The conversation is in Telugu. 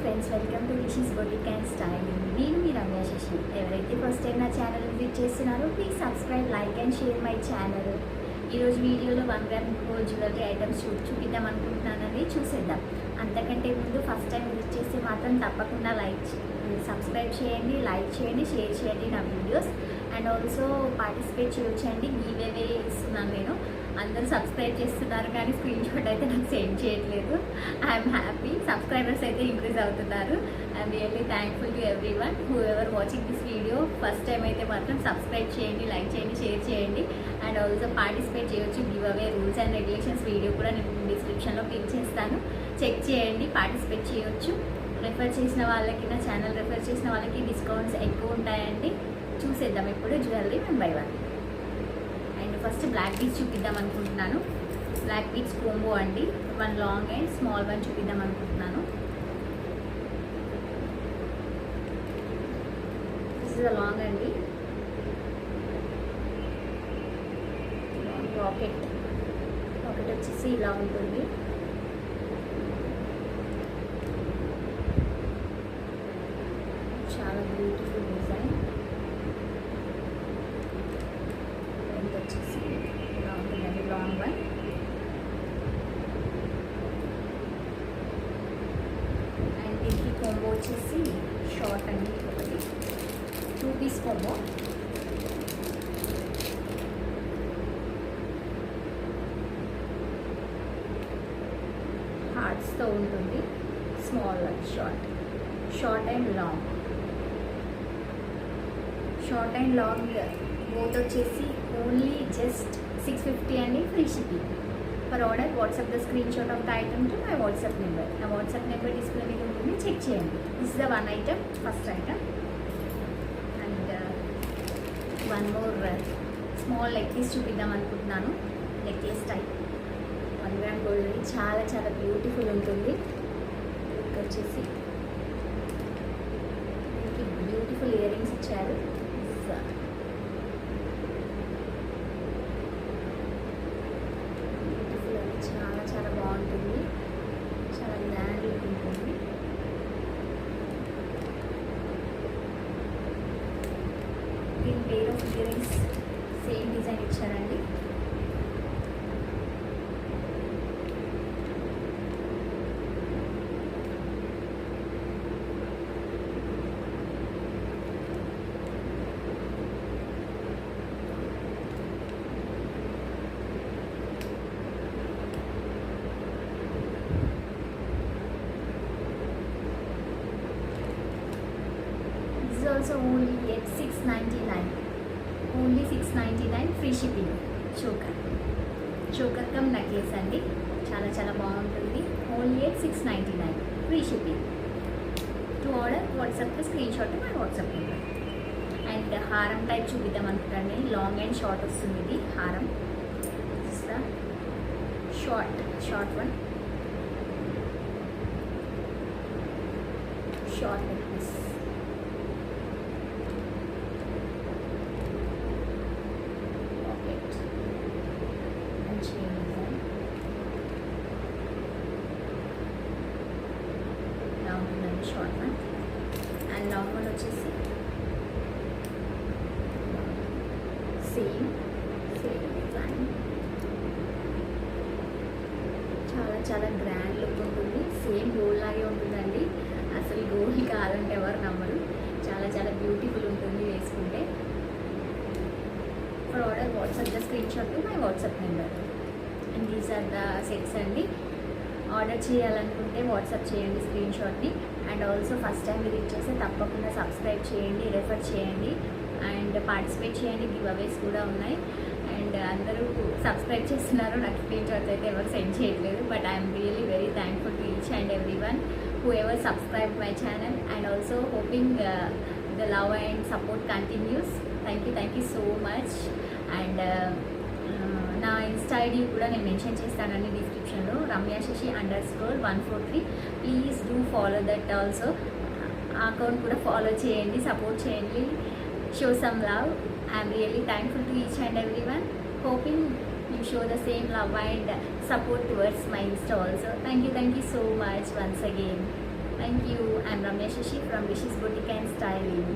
Friends, welcome to rishis boutique and styling. నేను మీ రమ్య శశి. ఎవరైతే ఫస్ట్ టైం నా ఛానల్ విజిట్ చేస్తున్నారో please subscribe, like and share my channel. ఈరోజు వీడియోలో 1 గ్రామ్ గోల్డ్ జ్యువెలరీ ఐటమ్స్ చూపిద్దాం అనుకుంటున్నానండి. చూసేద్దాం. అంతకంటే ముందు ఫస్ట్ టైం విజిట్ చేస్తే మాత్రం తప్పకుండా సబ్స్క్రైబ్ చేయండి, లైక్ చేయండి, షేర్ చేయండి నా వీడియోస్. అండ్ ఆల్సో పార్టిసిపేట్ చేయొచ్చండి. గివ్ అవే ఇస్తున్నాను నేను. అందరూ సబ్స్క్రైబ్ చేస్తున్నారు కానీ స్క్రీన్ షాట్ అయితే నాకు సెండ్ చేయట్లేదు. I'm happy. సబ్స్క్రైబర్స్ అయితే ఇంక్రీజ్ అవుతున్నారు. I'm really thankful to every one who ever watching this video. First time అయితే మాత్రం సబ్స్క్రైబ్ చేయండి, లైక్ చేయండి, షేర్ చేయండి. అండ్ ఆల్సో పార్టిసిపేట్ చేయొచ్చు. Give away rules and regulations video కూడా నేను డిస్క్రిప్షన్లో పిన్ చేస్తాను. చెక్ చేయండి, పార్టిసిపేట్ చేయొచ్చు. రెఫర్ చేసిన వాళ్ళకి, నా ఛానల్ రెఫర్ చేసిన వాళ్ళకి డిస్కౌంట్స్ ఎక్కువ ఉంటాయండి. చూసేద్దాం ఇప్పుడు jewellery 1 by 1. And first black beads చూపిద్దాం అనుకుంటున్నాను. బ్లాక్ బీడ్స్ కోంబో అండి. 1 లాంగ్ అండ్ స్మాల్ 1 చూపిద్దాం అనుకుంటున్నాను. దిస్ ఇస్ లాంగ్ అండి. పాకెట్ వచ్చేసి ఇలా ఉంటుంది. చాలా బ్యూటిఫుల్ డిజైన్. వచ్చేసి ఇలా ఉంటుందండి, లాంగ్ 1. అండ్ దీనికి కోంబో వచ్చేసి షార్ట్ అండి. ఒకటి 2 పీస్ కోంబో. హార్ట్స్తో ఉంటుంది. Small 1 short and long. Short and long both వచ్చేసి ఓన్లీ జస్ట్ 650 అండి. Free shipping. For order WhatsApp the screen shot of the item to my WhatsApp number. నా వాట్సాప్ నెంబర్ డిస్ప్లే మీద ఉంటుంది, చెక్ చేయండి. This the 1 item, first item. And 1 more small necklace చూపిద్దాం అనుకుంటున్నాను. Necklace type 1 gram gold. చాలా చాలా బ్యూటిఫుల్ ఉంటుంది. వచ్చేసి బ్యూటిఫుల్ ఇయర్ రింగ్స్ ఇచ్చారు. చాలా చాలా బాగుంటుంది. చాలా గ్రాండ్ లుక్ ఉంటుంది. దీని pair of ear rings same design ఇచ్చారండి. Also only at 699. Only 699 free shipping. Choker come necklace అండి. చాలా చాలా బాగుంటుంది. Only at 699 free shipping. To order WhatsApp screen shot my WhatsApp number. And హారం టైప్ చూపిద్దాం అనుకుంటాను. లాంగ్ అండ్ షార్ట్ వస్తుంది ఇది హారం. Short 1 short necklace. Short 1 and long 1 వచ్చేసి సేమ్ డిజైన్. చాలా చాలా గ్రాండ్ లుక్ ఉంటుంది. సేమ్ గోల్డ్ లాగే ఉంటుందండి. అసలు గోల్డ్ కాదంటే ఎవరు నమ్మరు. చాలా చాలా బ్యూటిఫుల్ ఉంటుంది వేసుకుంటే. For order WhatsApp the screen shot to my WhatsApp number. And these are the sets అండి. ఆర్డర్ చేయాలనుకుంటే వాట్సాప్ చేయండి స్క్రీన్ షాట్ని. And also first time visit చేస్తే తప్పకుండా సబ్స్క్రైబ్ చేయండి, రెఫర్ చేయండి అండ్ పార్టిసిపేట్ చేయండి. గివ్ అవేస్ కూడా ఉన్నాయి. అండ్ అందరూ సబ్స్క్రైబ్ చేస్తున్నారు. నాకు స్క్రీన్ షాట్స్ అయితే ఎవరు సెండ్ చేయట్లేదు. But I'm really very thankful to each and every one who ever subscribe my channel. And also hoping the love and support continuous. Thank you so much. And నా ఇన్స్టా ఐడి కూడా నేను మెన్షన్ చేస్తానండి డిస్క్రిప్షన్లో. ramyaShashi_143. Please do follow that also. ఆ అకౌంట్ కూడా ఫాలో చేయండి, సపోర్ట్ చేయండి, show some love. I'm really thankful to each and every one. Hoping you show the same love and support towards my Insta also. Thank you so much once again. Thank thank you. I'm Ramya Shashi from Vishis boutique and styling.